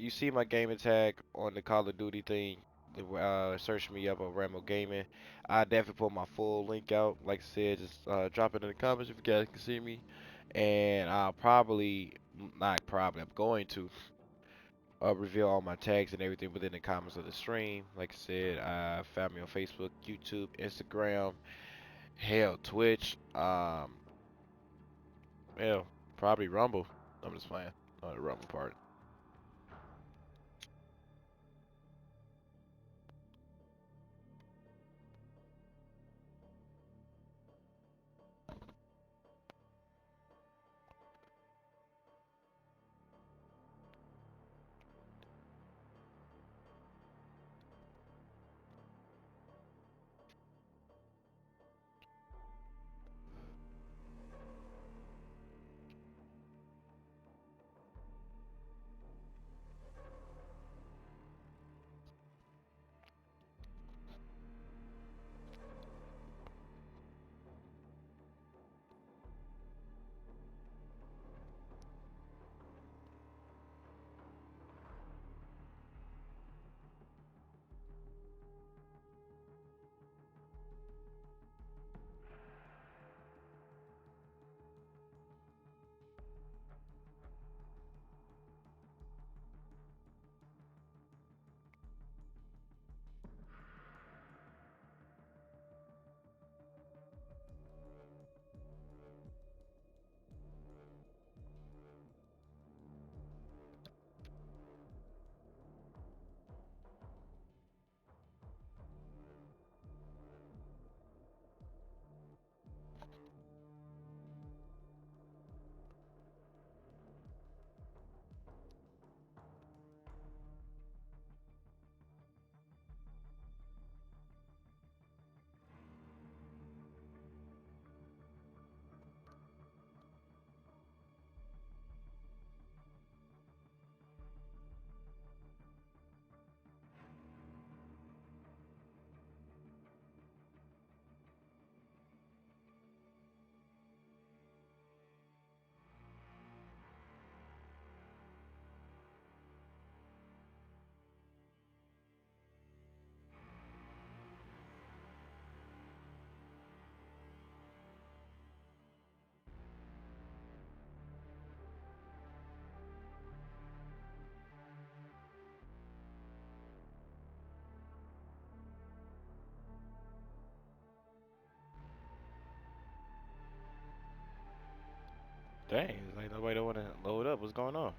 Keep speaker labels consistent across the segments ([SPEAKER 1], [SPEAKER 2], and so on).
[SPEAKER 1] you see my gaming tag on the Call of Duty thing. Search me up on Rambo Gaming. I definitely put my full link out. Like I said, just drop it in the comments if you guys can see me. And I'll probably, not probably, I'm going to reveal all my tags and everything within the comments of the stream. Like I said, found me on Facebook, YouTube, Instagram, hell, Twitch. Hell, probably Rumble. I'm just playing. The Rumble part. Dang, it's like nobody don't want to load up. What's going on?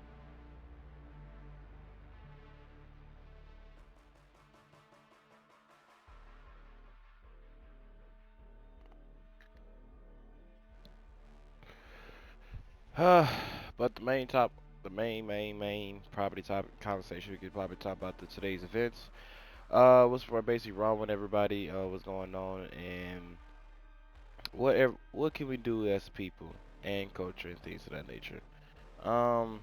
[SPEAKER 1] But the main property topic conversation we could probably talk about today's events. Was for basically wrong with everybody. What's going on and what can we do as people and culture and things of that nature. Um,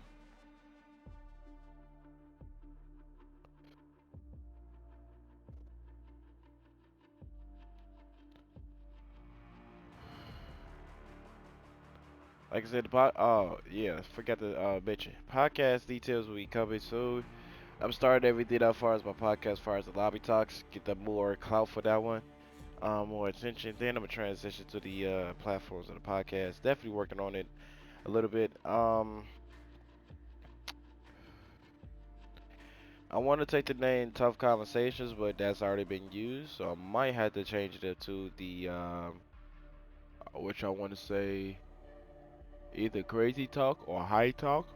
[SPEAKER 1] like I said, oh yeah, forgot to mention podcast details will be coming soon. I'm starting everything as far as my podcast, as far as the lobby talks, get the more clout for that one. More attention. Then I'm gonna transition to the platforms of the podcast. Definitely working on it a little bit. I want to take the name Tough Conversations, but that's already been used, so I might have to change it to the which I want to say either Crazy Talk or High Talk.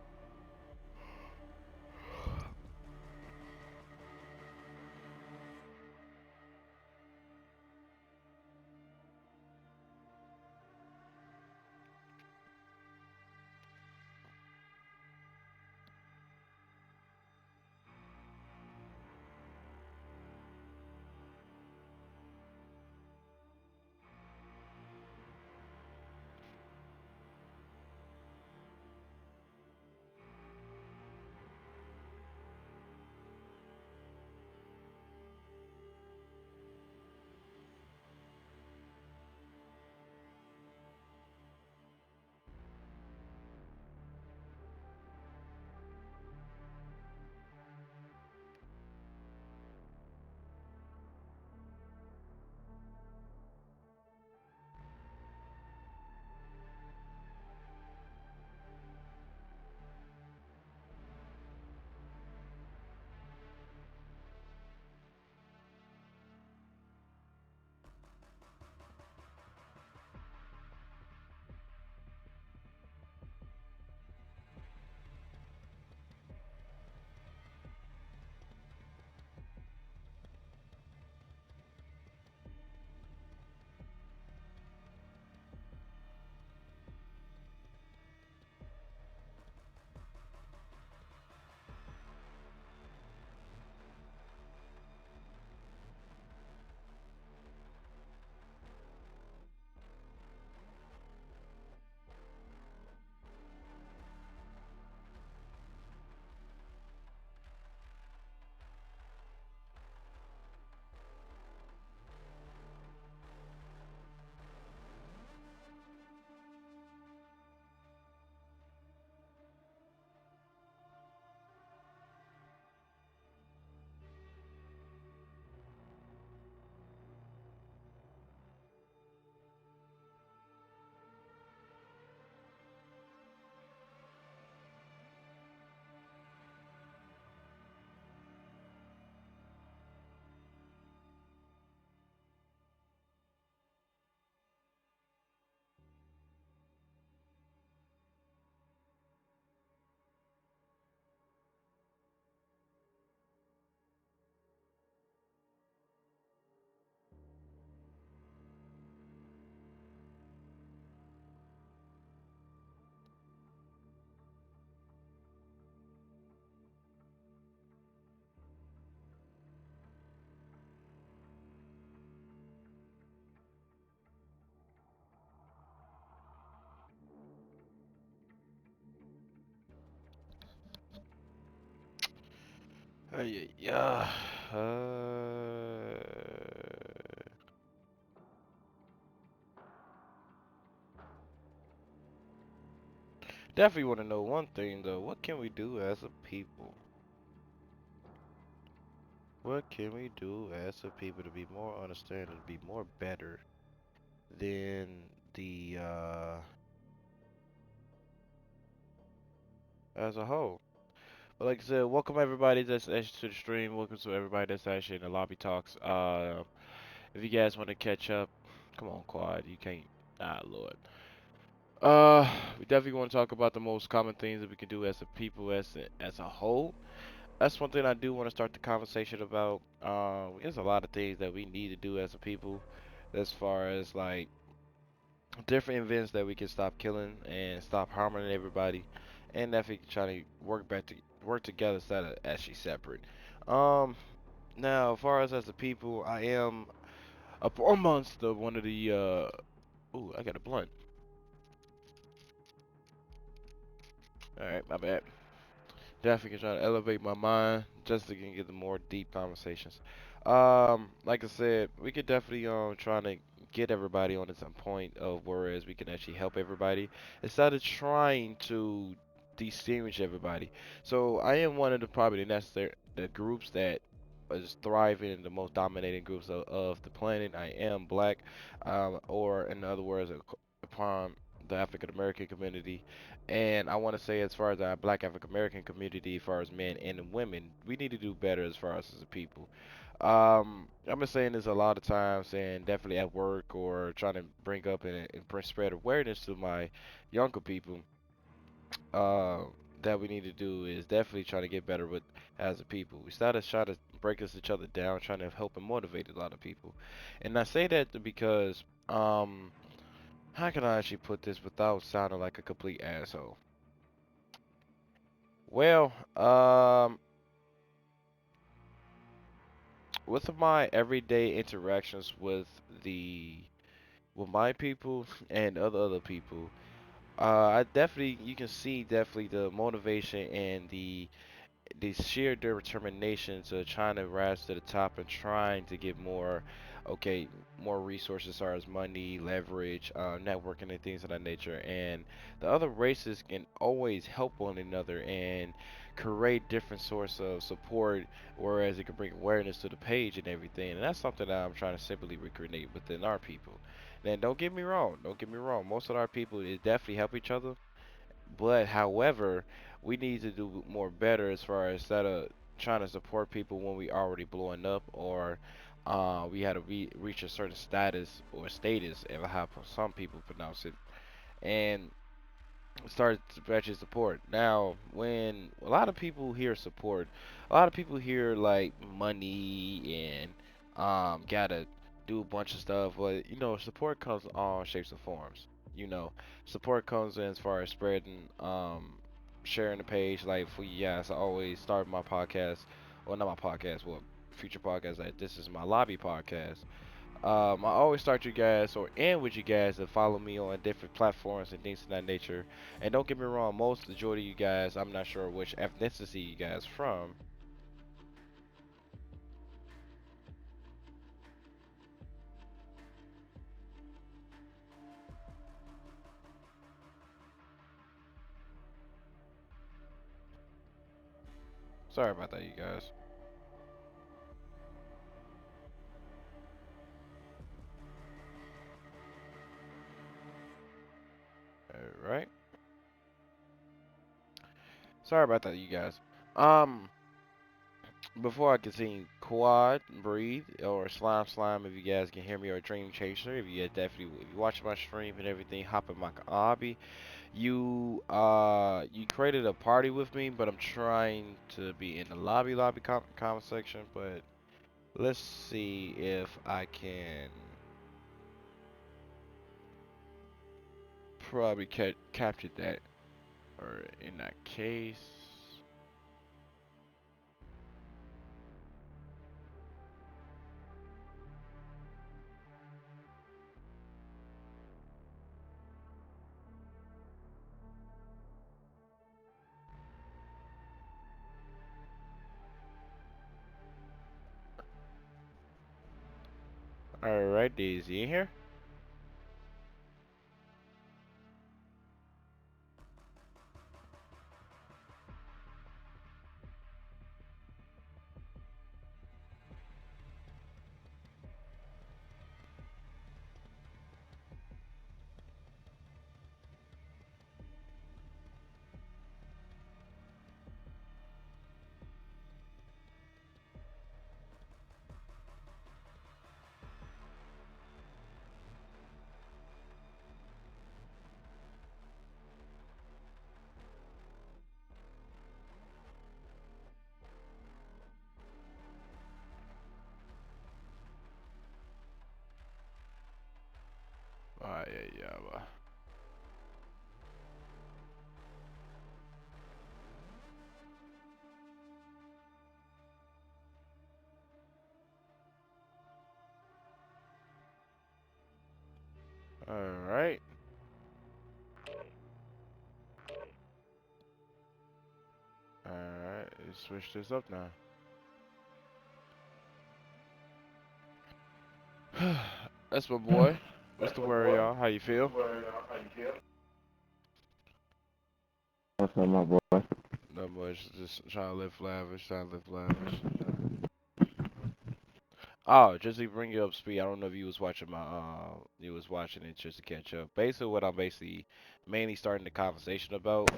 [SPEAKER 1] Yeah. Definitely want to know one thing though. What can we do as a people? What can we do as a people to be more understanding, to be more better than the as a whole? But like I said, welcome everybody that's actually to the stream. Welcome to everybody that's actually in the lobby talks. If you guys want to catch up, come on, Quad. You can't. Ah, Lord. We definitely want to talk about the most common things that we can do as a people, as a whole. That's one thing I do want to start the conversation about. There's a lot of things that we need to do as a people, as far as like different events that we can stop killing and stop harming everybody, and that we can try to work together instead of actually separate. Um, Now, as far as a people, I am amongst the one of the Ooh, I got a blunt. All right, my bad. Definitely trying to elevate my mind just to get the more deep conversations. Like I said, we could definitely trying to get everybody on the same point of whereas we can actually help everybody instead of trying to distinguish everybody. So I am one of the probably the groups that is thriving in the most dominating groups of the planet. I am black, or in other words, upon the African American community. And I want to say, as far as our Black African American community, as far as men and women, we need to do better as far as a people. I've been saying this a lot of times, and definitely at work or trying to bring up and spread awareness to my younger people. Uh, that we need to do is definitely trying to get better with as a people. We started trying to break us each other down, trying to help and motivate a lot of people. And I say that because, how can I actually put this without sounding like a complete asshole? Well, with my everyday interactions with my people and other people, I definitely you can see definitely the motivation and the sheer determination to trying to rise to the top and trying to get more, okay, more resources as far as money, leverage, networking, and things of that nature. And the other races can always help one another and create different sorts of support, whereas it can bring awareness to the page and everything. And that's something that I'm trying to simply recreate within our people. And don't get me wrong, don't get me wrong. Most of our people is definitely help each other, but however, we need to do more better as far as instead of trying to support people when we already blowing up or we had to reach a certain status or status, and how some people pronounce it, and started to actually support. Now, when a lot of people hear support, a lot of people hear like money and gotta do a bunch of stuff, but support comes in all shapes and forms. You know, support comes in as far as spreading, sharing the page. Like for you guys, I always start my podcast, well, not my podcast, well, future podcast. Like this is my lobby podcast. I always start you guys or end with you guys to follow me on different platforms and things of that nature. And don't get me wrong, most majority of you guys, I'm not sure which ethnicity you guys from. Sorry about that, you guys. All right. Sorry about that, you guys. Um, Before I continue, Quad, Breathe, or Slime, if you guys can hear me, or Dream Chaser, if you guys definitely, if you watch my stream and everything, hop in my hobby. You created a party with me, but I'm trying to be in the lobby comment section. But let's see if I can probably capture that. Or in that case, All right, Daisy in here. Ah, yeah, yeah. All right. All right. Let's switch this up now. That's my boy. What's the word, y'all? How you feel?
[SPEAKER 2] What's up, my boy?
[SPEAKER 1] Not much. Just trying to live lavish. Trying to live lavish. Oh, just to bring you up to speed, I don't know if you was watching you was watching it just to catch up. Basically, what I'm basically mainly starting the conversation about,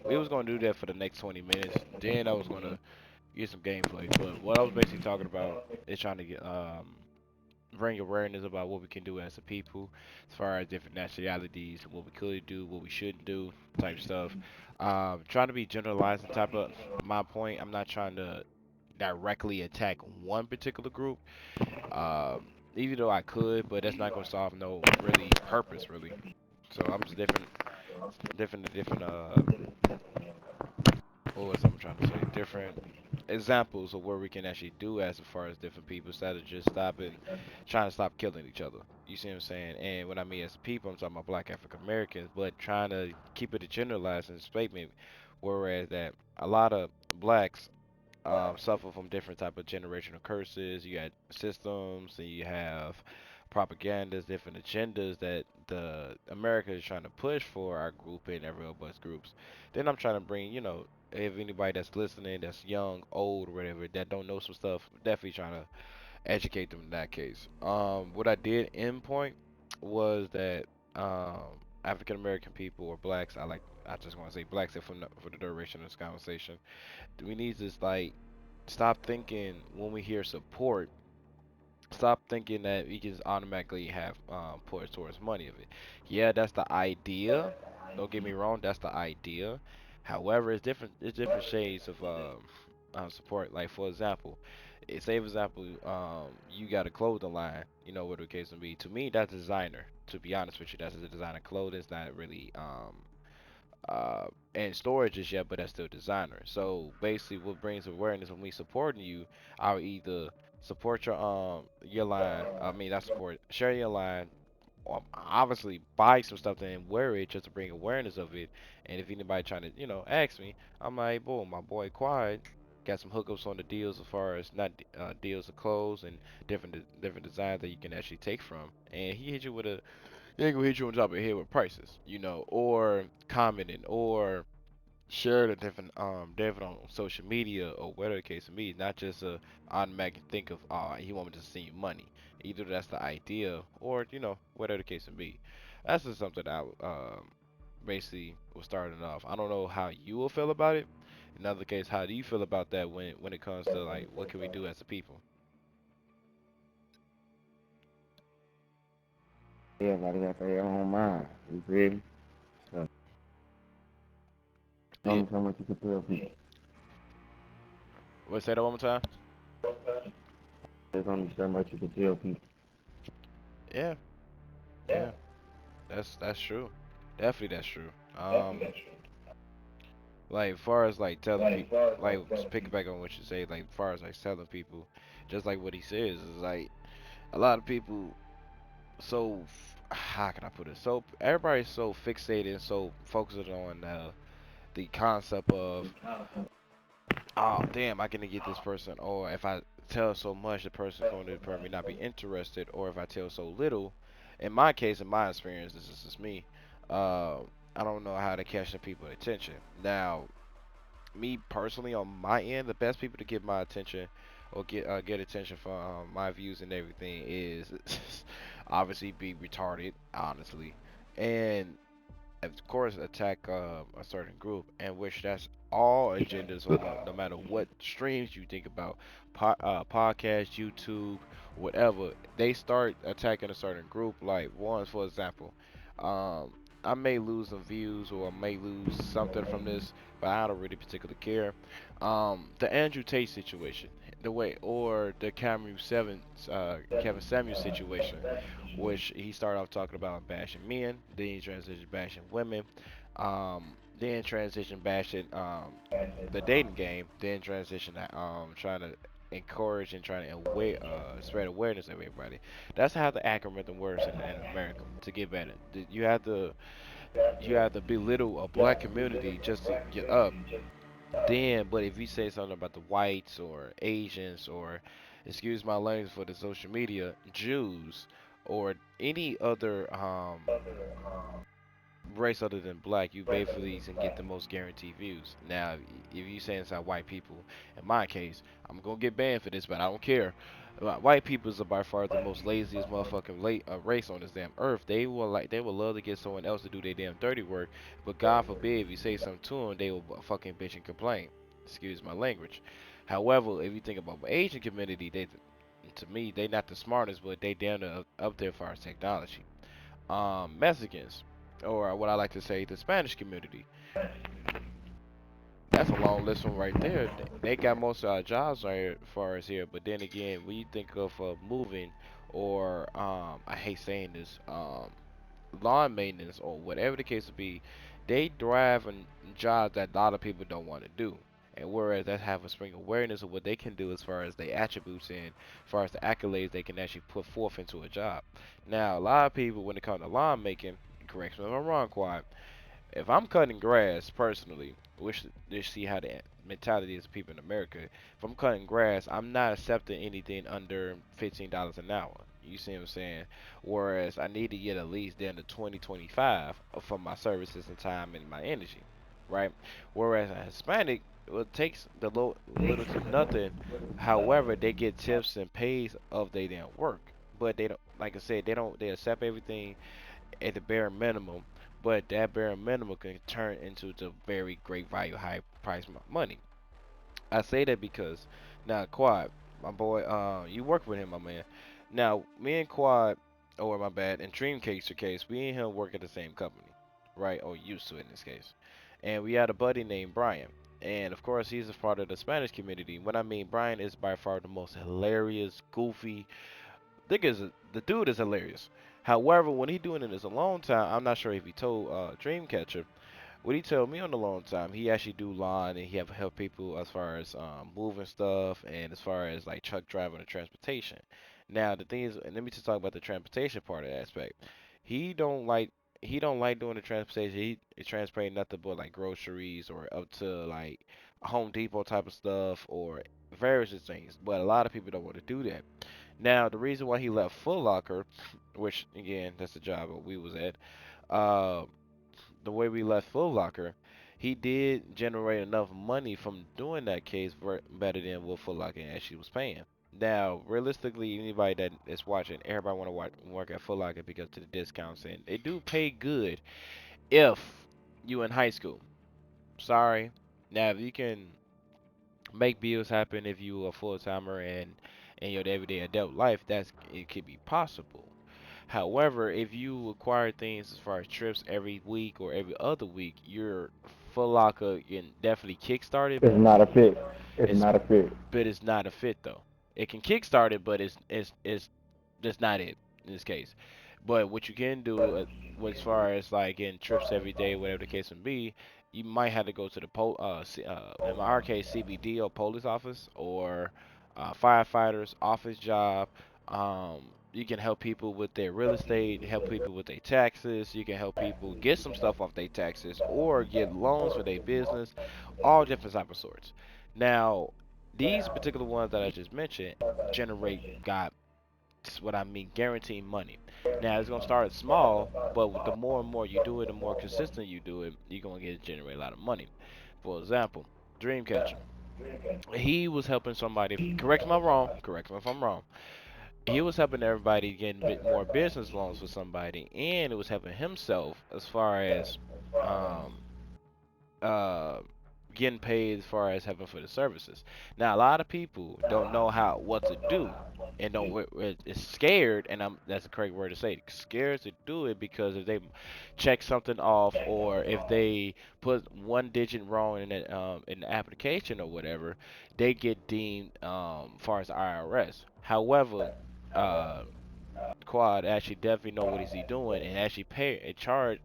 [SPEAKER 1] we was gonna do that for the next 20 minutes. Then I was gonna get some gameplay. But what I was basically talking about is trying to get bring awareness about what we can do as a people, as far as different nationalities, what we could do, what we shouldn't do, type stuff. Trying to be generalizing type of my point. I'm not trying to directly attack one particular group. Even though I could, but that's not gonna solve no really purpose really. So I'm just different. What was I'm trying to say? Different examples of where we can actually do as far as different people instead of just stopping, trying to stop killing each other. You see what I'm saying? And what I mean as people, I'm talking about Black African Americans, but trying to keep it a generalized statement. Whereas that a lot of blacks suffer from different type of generational curses. You got systems, and you have propagandas, different agendas that the America is trying to push for our group and every of us groups. Then I'm trying to bring, if anybody that's listening, that's young, old, or whatever, that don't know some stuff, definitely trying to educate them in that case. What I did in point was that African American people or blacks, I just want to say blacks for the duration of this conversation, we need to like stop thinking when we hear support, stop thinking that we can just automatically have put towards money of it. Yeah, that's the idea. Don't get me wrong, that's the idea. However, it's different shades of support. Like for example, say for example, you got a clothing line, whatever the case may be. To me, that's designer. To be honest with you, that's a designer clothing. It's not really uh, and storage is yet, but that's still designer. So basically, what brings awareness when we supporting you, I'll either support your line. I mean, not support, share your line. Obviously, buy some stuff and wear it just to bring awareness of it. And if anybody trying to, ask me, I'm like, boom, my boy Quad got some hookups on the deals as far as not deals of clothes and different designs that you can actually take from. And he hit you with a they ain't gonna hit you on top of your head with prices, or commenting or share the different on social media or whatever the case may be. Not just a automatic think of he want me to send you money. Either that's the idea or whatever the case may be. That's just something I basically was starting off. I don't know how you will feel about it. In other case, how do you feel about that when it comes to like what can we do as a people?
[SPEAKER 2] Everybody got their own mind. You feel me? So,
[SPEAKER 1] Yeah.
[SPEAKER 2] only so much you can tell people.
[SPEAKER 1] Let's say that one more time.
[SPEAKER 2] There's only so much you can tell people.
[SPEAKER 1] Yeah, yeah. That's true. Definitely that's true. Like far as like telling people, like just pick back on what you say, like far as like telling people, just like what he says is like a lot of people how can I put it? So everybody's so fixated and so focused on the concept of oh damn, I can get this person, or if I tell so much, the person's going to probably not be interested, or if I tell so little. In my case, in my experience, this is just me. Uh, I don't know how to catch the people's attention. Now, me personally, on my end, the best people to get my attention or get attention for my views and everything is obviously be retarded, honestly, and of course attack a certain group, and which that's all agendas on no matter what streams you think about, podcast, YouTube, whatever. They start attacking a certain group. Like ones, for example, um, I may lose some views or I may lose something from this, but I don't really particularly care. The Andrew Tate situation, the way, or the Kevin Samuels situation, which he started off talking about bashing men, then he transitioned bashing women, then transition bashing the dating game, then transition to trying to encourage and trying to spread awareness of everybody. That's how the algorithm works in America. To get better, you have to belittle a black community just to get up. Then, but if you say something about the whites or Asians or, excuse my language for the social media, Jews or any other race other than black, you basically can get the most guaranteed views. Now, if you say inside white people, in my case, I'm gonna get banned for this, but I don't care. White people is by far the most laziest motherfucking race on this damn earth. They will love to get someone else to do their damn dirty work, but God forbid if you say something to them, they will fucking bitch and complain. Excuse my language. However, if you think about the Asian community, to me they not the smartest, but they down to up there for our technology. Mexicans, or what I like to say, the Spanish community. That's a long list from right there. They got most of our jobs right here, far as here. But then again, when you think of moving, or I hate saying this, lawn maintenance or whatever the case would be, they drive in jobs that a lot of people don't want to do. And whereas that have a spring awareness of what they can do as far as their attributes and as far as the accolades they can actually put forth into a job. Now, a lot of people, when it comes to lawn making, correct me if I'm wrong, Quad, if I'm cutting grass personally, which you see how the mentality is of people in America. If I'm cutting grass, I'm not accepting anything under $15 an hour. You see what I'm saying? Whereas I need to get at least down to 2025 for my services and time and my energy, right? Whereas a Hispanic, well, it takes the little to nothing. However, they get tips and pays of their damn work, but they don't. Like I said, they accept everything at the bare minimum, but that bare minimum can turn into the very great value, high price money. I say that because now Quad, my boy, you work with him, my man. Now me and Quad, or my bad, in Dreamcaster case, we and him work at the same company, right? Or used to in this case, and we had a buddy named Brian. And of course, he's a part of the Spanish community. What I mean, Brian is by far the most hilarious, goofy, the dude is hilarious. However, when he doing it as a long time, I'm not sure if he told Dreamcatcher. What he told me on the long time, he actually do lawn and he have help people as far as moving stuff and as far as like truck driving and transportation. Now the thing is, and let me just talk about the transportation part of the aspect. He don't like he don't like doing the transportation. He transporting nothing but like groceries or up to like Home Depot type of stuff or various things. But a lot of people don't want to do that. Now, the reason why he left Foot Locker, which again, that's the job that we was at, uh, the way we left Foot Locker, he did generate enough money from doing that case better than what Foot Locker actually was paying. Now, realistically, anybody that is watching, everybody want to work at Foot Locker because of the discounts, and they do pay good if you in high school. Sorry. Now, if you can make bills happen if you a full timer and in your everyday adult life, it could be possible. However, if you acquire things as far as trips every week or every other week, your Foot Locker can definitely kickstart it,
[SPEAKER 2] It's not a fit. It's
[SPEAKER 1] it's
[SPEAKER 2] not a fit.
[SPEAKER 1] but it's not a fit though. It can kickstart it, but it's just not it in this case. But what you can do, as far as like getting trips every day, whatever the case may be, you might have to go to the in our case CBD or police office or firefighters office job. You can help people with their real estate, help people with their taxes. You can help people get some stuff off their taxes or get loans for their business, all different type of sorts. Now, these particular ones that I just mentioned generate got what I mean, guaranteeing money. Now it's gonna start small, but with the more and more you do it, the more consistent you do it, you're gonna get generate a lot of money. For example, Dreamcatcher. He was helping somebody. Correct me if I'm wrong. Correct me if I'm wrong. He was helping everybody get a bit more business loans for somebody, and it was helping himself as far as um uh getting paid as far as having for the services. Now a lot of people don't know how what to do and don't is scared, and that's the correct word to say, scared to do it because if they check something off or if they put one digit wrong in the application or whatever, they get deemed far as IRS. However, uh Quad actually definitely know what is he doing and actually pay a charge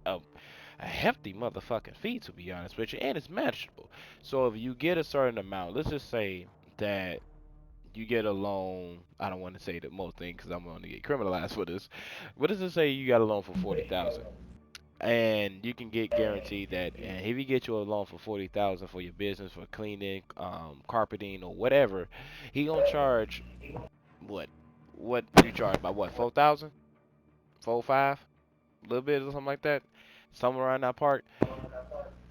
[SPEAKER 1] a hefty motherfucking fee, to be honest with you, and it's manageable. So if you get a certain amount, let's just say that you get a loan. I don't want to say the most thing because I'm going to get criminalized for this. But let's just say you got a loan for 40,000, and you can get guaranteed that. And if you get you a loan for 40,000 for your business for cleaning, carpeting, or whatever, he gonna charge what? What you charge by what? 4,000, 4, 5, a little bit or something like that, somewhere around that part,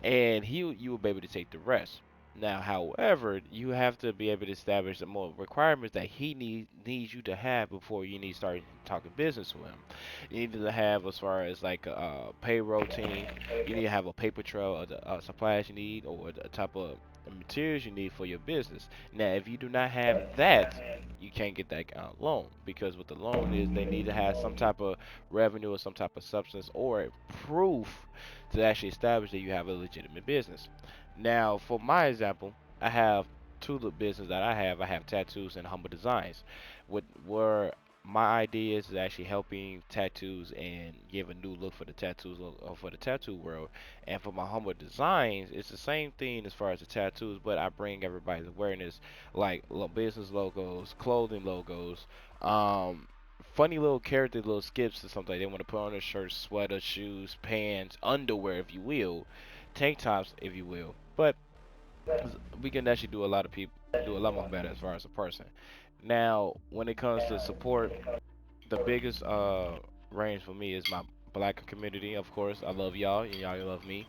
[SPEAKER 1] and you will be able to take the rest. Now, however, you have to be able to establish the more requirements that he needs you to have before you need to start talking business with him. You need to have as far as like a payroll team. You need to have a paper trail of the supplies you need or the type of materials you need for your business. Now, if you do not have that, you can't get that loan because what the loan is, they need to have some type of revenue or some type of substance or proof to actually establish that you have a legitimate business. Now, for my example, I have two of the business that I have. I have tattoos and humble designs. What where my idea is actually helping tattoos and give a new look for the for the tattoo world. And for my humble designs, it's the same thing as far as the tattoos, but I bring everybody's awareness like business logos, clothing logos, um, funny little character little skips or something like they want to put on their shirts, sweater, shoes, pants, underwear, if you will, tank tops, if you will. But we can actually do a lot of people do a lot more better as far as a person. Now, when it comes to support, the biggest range for me is my black community. Of course, I love y'all and y'all love me.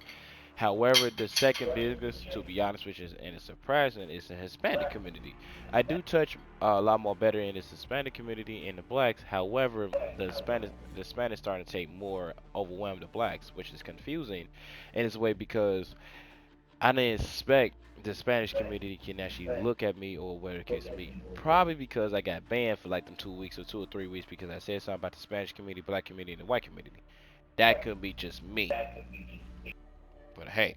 [SPEAKER 1] However, the second biggest, to be honest with you, and it's surprising, is the Hispanic community. I do touch a lot more better in this Hispanic community and the blacks. However, the Spanish starting to take more overwhelm the blacks, which is confusing in its way because I didn't expect the Spanish community can actually look at me or whatever the case may be. Probably because I got banned for like them 2 weeks or 2 or 3 weeks because I said something about the Spanish community, black community, and the white community. That could be just me. But hey,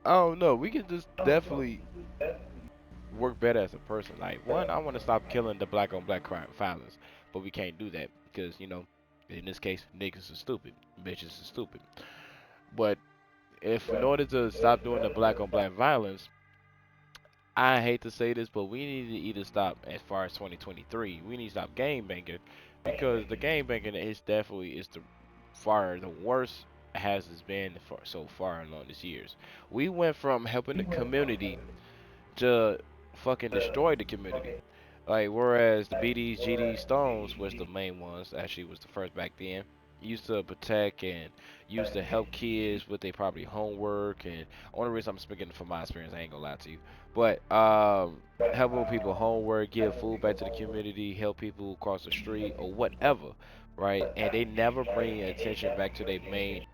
[SPEAKER 1] I don't know. We can just definitely work better as a person. Like one, I want to stop killing the black on black crime violence, but we can't do that because in this case, niggas are stupid, bitches are stupid. But if in order to stop doing the black on black violence, I hate to say this, but we need to either stop as far as 2023. We need to stop game banking because the game banking is definitely is the far the worst has it's been for so far along these years. We went from helping the community to fucking destroy the community. Like whereas the BDs, GDs, Stones was the main ones. Actually, was the first back then. Used to protect and used to help kids with their probably homework and only reason I'm speaking from my experience, I ain't gonna lie to you. But helping people homework, give food back to the community, help people cross the street or whatever, right? And they never bring attention back to their main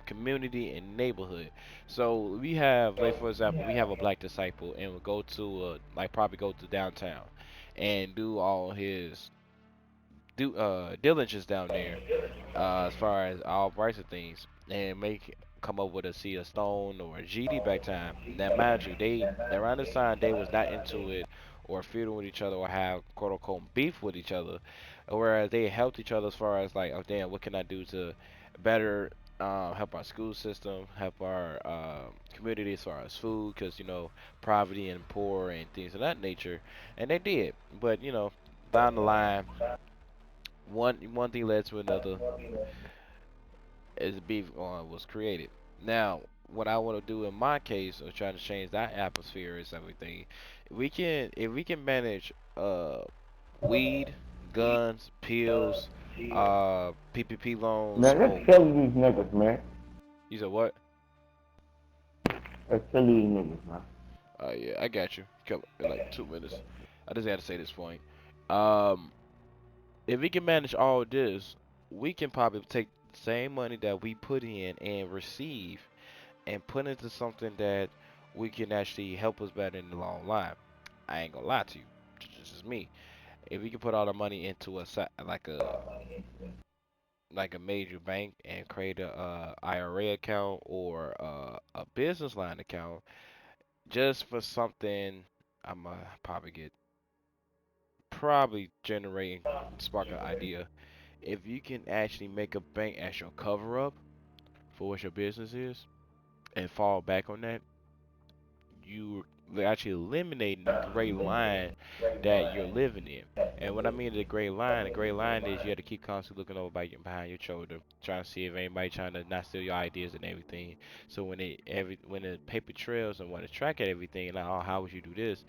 [SPEAKER 1] community and neighborhood. So we have, like for example, we have a black disciple, and we go to like probably go to downtown, and do all his do diligence down there, as far as all price of things, and make come up with a see a stone or a GD back time. Now mind you, they around this time they was not into it or feuding with each other or have quote unquote beef with each other, whereas they helped each other as far as like, oh damn, what can I do to better help our school system, help our community as far as food, because poverty and poor and things of that nature, and they did. But down the line, one thing led to another as beef was created. Now, what I want to do in my case of trying to change that atmosphere is everything. If we can manage weed, guns, pills, PPP loans.
[SPEAKER 2] Man, let's
[SPEAKER 1] Oh,
[SPEAKER 2] kill these niggas, man.
[SPEAKER 1] you said what?
[SPEAKER 2] Let's kill these niggas, man.
[SPEAKER 1] Yeah, I got you. Come in like 2 minutes. I just had to say this point. Um, if we can manage all this, we can probably take the same money that we put in and receive and put into something that we can actually help us better in the long line. I ain't gonna lie to you. This is me. If we can put all the money into like a major bank and create a IRA account or a business line account just for something, I'm gonna probably generating spark an idea. If you can actually make a bank as your cover up for what your business is and fall back on that, you actually eliminating the gray line that you're living in. And what I mean the gray line is you have to keep constantly looking over behind your shoulder, trying to see if anybody trying to not steal your ideas and everything. So when the paper trails and want to track at everything, like, oh, how would you do this?